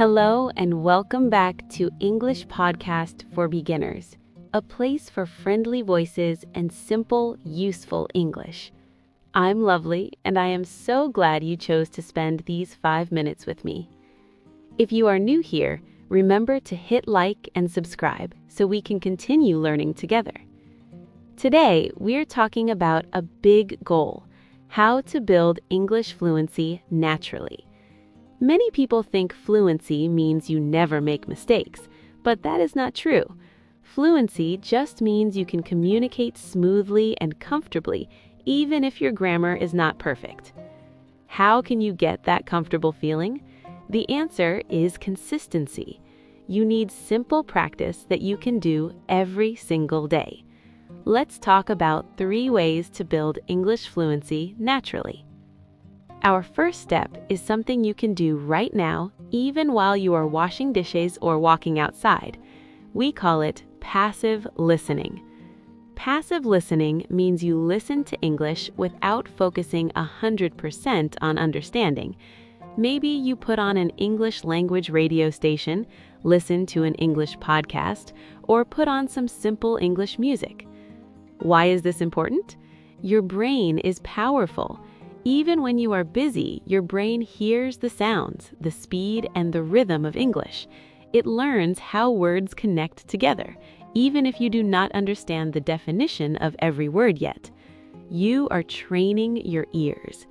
Hello and welcome back to English Podcast for Beginners, a place for friendly voices and simple, useful English. I'm Lovely, and I am so glad you chose to spend these 5 minutes with me. If you are new here, remember to hit like and subscribe so we can continue learning together. Today, we're talking about a big goal: how to build English fluency naturally. Many people think fluency means you never make mistakes, but that is not true. Fluency just means you can communicate smoothly and comfortably, even if your grammar is not perfect. How can you get that comfortable feeling? The answer is consistency. You need simple practice that you can do every single day. Let's talk about 3 ways to build English fluency naturally. Our first step is something you can do right now, even while you are washing dishes or walking outside. We call it passive listening. Passive listening means you listen to English without focusing 100% on understanding. Maybe you put on an English language radio station, listen to an English podcast, or put on some simple English music. Why is this important? Your brain is powerful. Even when you are busy, your brain hears the sounds, the speed, and the rhythm of English. It learns how words connect together, even if you do not understand the definition of every word yet. You are training your ears.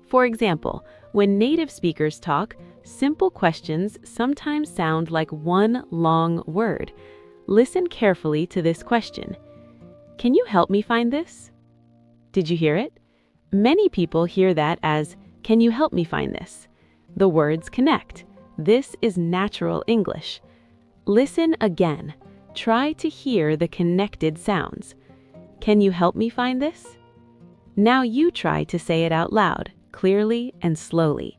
For example, when native speakers talk, simple questions sometimes sound like one long word. Listen carefully to this question. Can you help me find this? Did you hear it? Many people hear that as, can you help me find this? The words connect. This is natural English. Listen again. Try to hear the connected sounds. Can you help me find this? Now you try to say it out loud, clearly and slowly.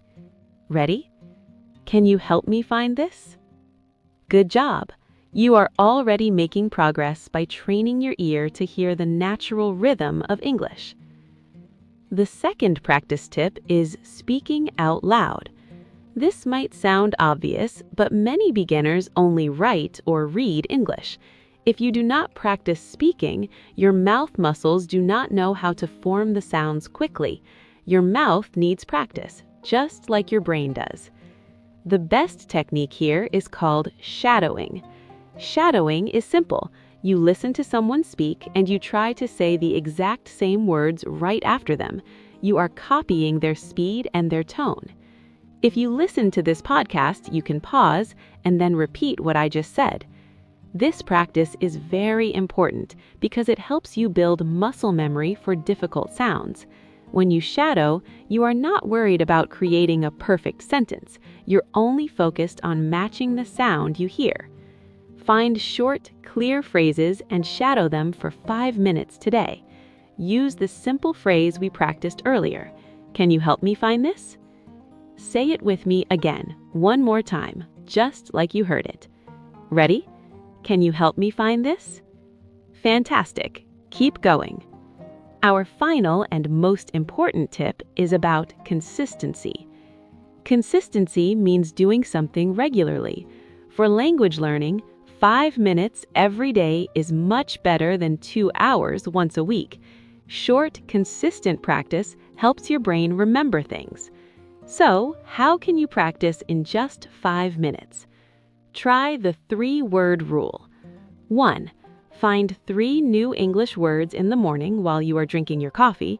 Ready? Can you help me find this? Good job. You are already making progress by training your ear to hear the natural rhythm of English. The second practice tip is speaking out loud. This might sound obvious, but many beginners only write or read English. If you do not practice speaking, your mouth muscles do not know how to form the sounds quickly. Your mouth needs practice, just like your brain does. The best technique here is called shadowing. Shadowing is simple. You listen to someone speak and you try to say the exact same words right after them. You are copying their speed and their tone. If you listen to this podcast, you can pause and then repeat what I just said. This practice is very important because it helps you build muscle memory for difficult sounds. When you shadow, you are not worried about creating a perfect sentence. You're only focused on matching the sound you hear. Find short, clear phrases and shadow them for 5 minutes today. Use the simple phrase we practiced earlier. Can you help me find this? Say it with me again, one more time, just like you heard it. Ready? Can you help me find this? Fantastic. Keep going. Our final and most important tip is about consistency. Consistency means doing something regularly. For language learning, 5 minutes every day is much better than 2 hours once a week. Short, consistent practice helps your brain remember things. So, how can you practice in just 5 minutes? Try the 3-word rule. 1. Find 3 new English words in the morning while you are drinking your coffee.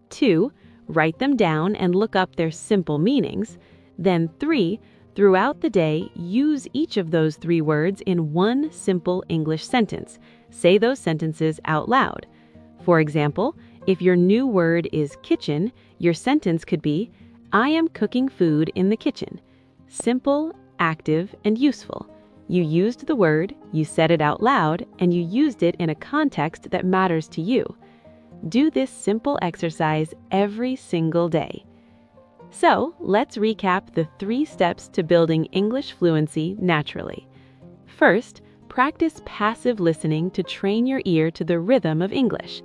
2. Write them down and look up their simple meanings. Then 3. Throughout the day, use each of those 3 words in one simple English sentence. Say those sentences out loud. For example, if your new word is kitchen, your sentence could be, I am cooking food in the kitchen. Simple, active, and useful. You used the word, you said it out loud, and you used it in a context that matters to you. Do this simple exercise every single day. So, let's recap the 3 steps to building English fluency naturally. First, practice passive listening to train your ear to the rhythm of English.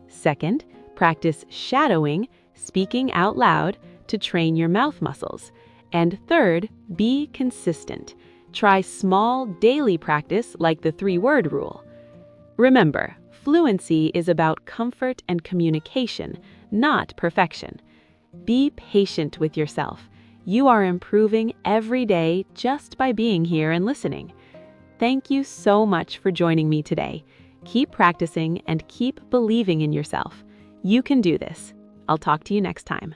Second, practice shadowing, speaking out loud, to train your mouth muscles. And third, be consistent. Try small daily practice like the 3-word rule. Remember, fluency is about comfort and communication, not perfection. Be patient with yourself. You are improving every day just by being here and listening. Thank you so much for joining me today. Keep practicing and keep believing in yourself. You can do this. I'll talk to you next time.